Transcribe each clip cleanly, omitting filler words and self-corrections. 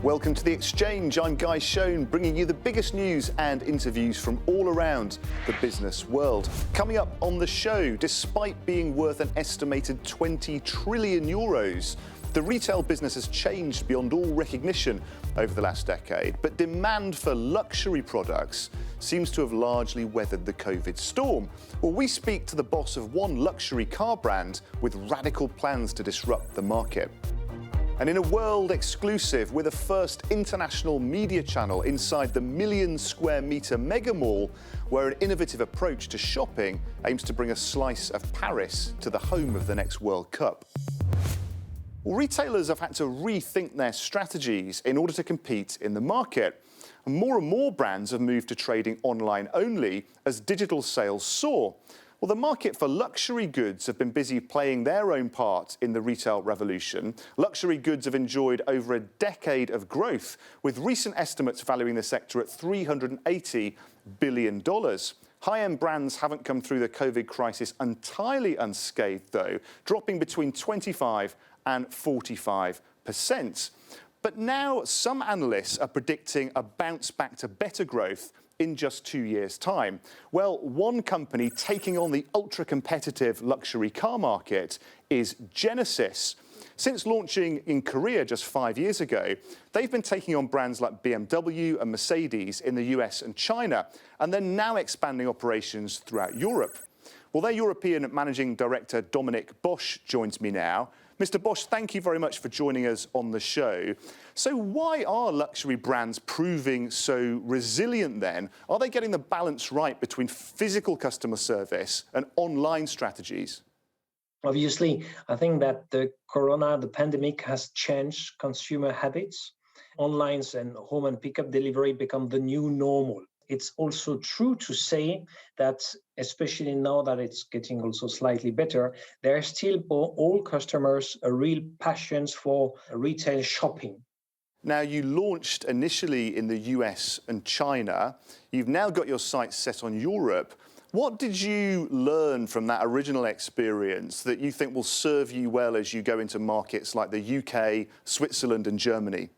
Welcome to The Exchange. I'm Guy Schoen, bringing you the biggest news and interviews from all around the business world. Coming up on the show, despite being worth an estimated 20 trillion euros, the retail business has changed beyond all recognition over the last decade, but demand for luxury products seems to have largely weathered the COVID storm. Well, we speak to the boss of one luxury car brand with radical plans to disrupt the market. And in a world exclusive, we're the first international media channel inside the million-square-metre mega mall, where an innovative approach to shopping aims to bring a slice of Paris to the home of the next World Cup. Well, retailers have had to rethink their strategies in order to compete in the market. And more brands have moved to trading online only as digital sales soar. Well, the market for luxury goods have been busy playing their own part in the retail revolution. Luxury goods have enjoyed over a decade of growth, with recent estimates valuing the sector at $380 billion. High-end brands haven't come through the COVID crisis entirely unscathed, though, dropping between 25% and 45%. But now some analysts are predicting a bounce back to better growth in just 2 years' time. Well, one company taking on the ultra-competitive luxury car market is Genesis. Since launching in Korea just 5 years ago, they've been taking on brands like BMW and Mercedes in the US and China, and they're now expanding operations throughout Europe. Well, their European Managing Director, Dominique Boesch, joins me now. Mr. Boesch, thank you very much for joining us on the show. So why are luxury brands proving so resilient then? Are they getting the balance right between physical customer service and online strategies? Obviously, I think that the pandemic has changed consumer habits. Online and home and pickup delivery become the new normal. It's also true to say that, especially now that it's getting also slightly better, there are still for all customers a real passion for retail shopping. Now, you launched initially in the US and China. You've now got your sights set on Europe. What did you learn from that original experience that you think will serve you well as you go into markets like the UK, Switzerland and Germany?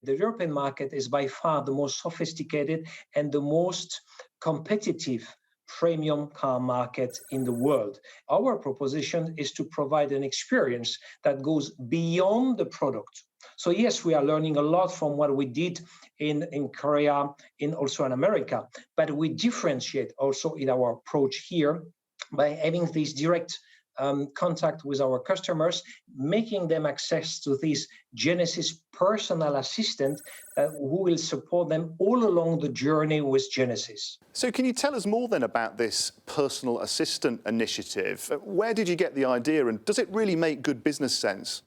The European market is by far the most sophisticated and the most competitive premium car market in the world. Our proposition is to provide an experience that goes beyond the product. So yes, we are learning a lot from what we did in Korea, also in America, but we differentiate also in our approach here by having this direct contact with our customers, making them access to this Genesis personal assistant who will support them all along the journey with Genesis. So can you tell us more then about this personal assistant initiative? Where did you get the idea and does it really make good business sense?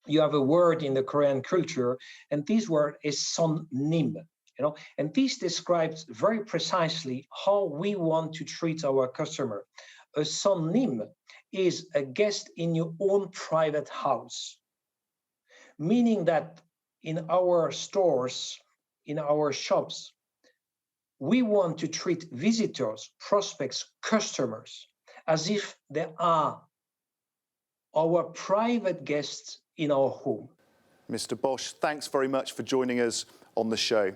You have a word in the Korean culture, and this word is sonnim. And this describes very precisely how we want to treat our customer. A sonnim is a guest in your own private house, meaning that in our stores, in our shops, we want to treat visitors, prospects, customers as if they are our private guests in our home. Mr. Boesch, thanks very much for joining us on the show.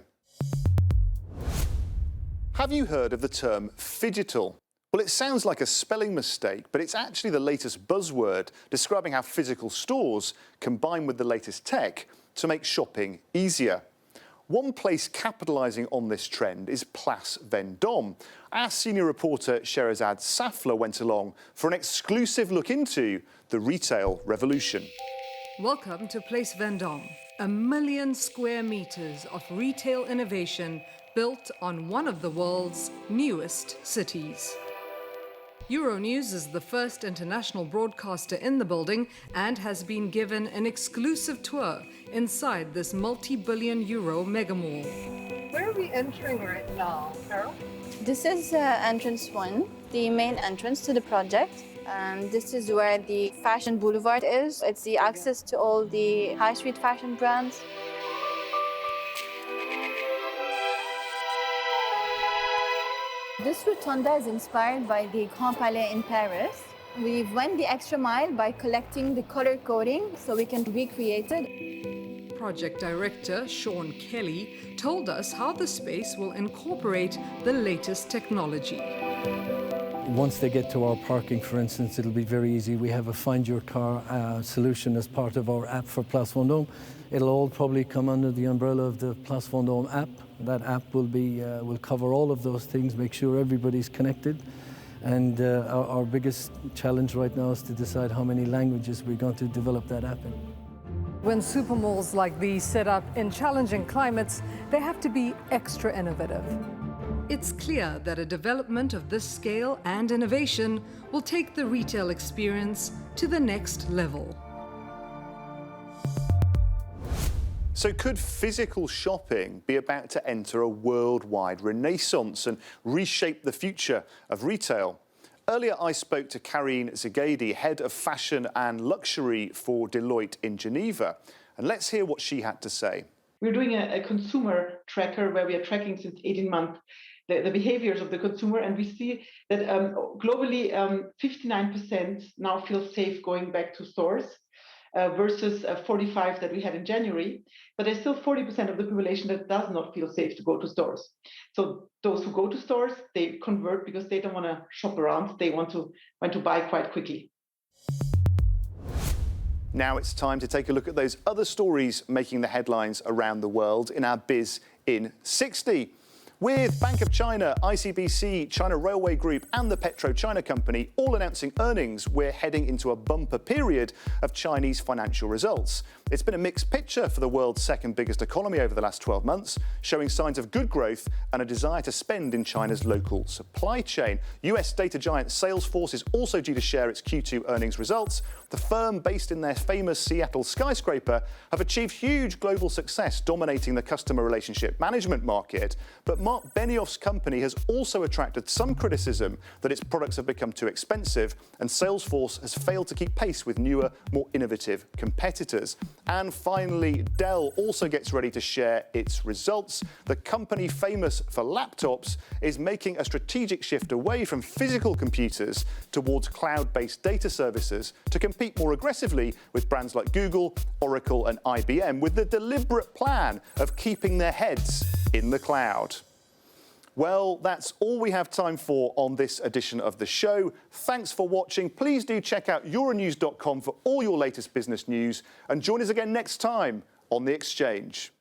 Have you heard of the term phygital? Well, it sounds like a spelling mistake, but it's actually the latest buzzword describing how physical stores combine with the latest tech to make shopping easier. One place capitalising on this trend is Place Vendome. Our senior reporter Sherazad Safla went along for an exclusive look into the retail revolution. Welcome to Place Vendome, 1 million square meters of retail innovation built on one of the world's newest cities. Euronews is the first international broadcaster in the building and has been given an exclusive tour inside this multi-billion euro megamall. Where are we entering right now, Carol? This is entrance 1, the main entrance to the project. This is where the fashion boulevard is. It's the access to all the high street fashion brands. This rotunda is inspired by the Grand Palais in Paris. We went the extra mile by collecting the color coding so we can recreate it. project director, Sean Kelly, told us how the space will incorporate the latest technology. Once they get to our parking, for instance, it'll be very easy. We have a Find Your Car solution as part of our app for Place Vendome. It'll all probably come under the umbrella of the Place Vendome app. That app will cover all of those things, make sure everybody's connected. And our biggest challenge right now is to decide how many languages we're going to develop that app in. When supermalls like these set up in challenging climates, they have to be extra innovative. It's clear that a development of this scale and innovation will take the retail experience to the next level. So could physical shopping be about to enter a worldwide renaissance and reshape the future of retail? Earlier, I spoke to Karine Zagady, head of fashion and luxury for Deloitte in Geneva. And let's hear what she had to say. We're doing a consumer tracker where we are tracking since 18 months the behaviors of the consumer. And we see that globally, 59% now feel safe going back to stores versus 45% that we had in January. But there's still 40% of the population that does not feel safe to go to stores. So those who go to stores, they convert because they don't want to shop around. They want to buy quite quickly. Now it's time to take a look at those other stories making the headlines around the world in our Biz in 60. With Bank of China, ICBC, China Railway Group and the PetroChina Company all announcing earnings, we're heading into a bumper period of Chinese financial results. It's been a mixed picture for the world's second biggest economy over the last 12 months, showing signs of good growth and a desire to spend in China's local supply chain. US data giant Salesforce is also due to share its Q2 earnings results. The firm, based in their famous Seattle skyscraper, have achieved huge global success, dominating the customer relationship management market. But Mark Benioff's company has also attracted some criticism that its products have become too expensive, and Salesforce has failed to keep pace with newer, more innovative competitors. And finally, Dell also gets ready to share its results. The company, famous for laptops, is making a strategic shift away from physical computers towards cloud-based data services to compete more aggressively with brands like Google, Oracle, and IBM, with the deliberate plan of keeping their heads in the cloud. Well, that's all we have time for on this edition of the show. Thanks for watching. Please do check out euronews.com for all your latest business news, and join us again next time on The Exchange.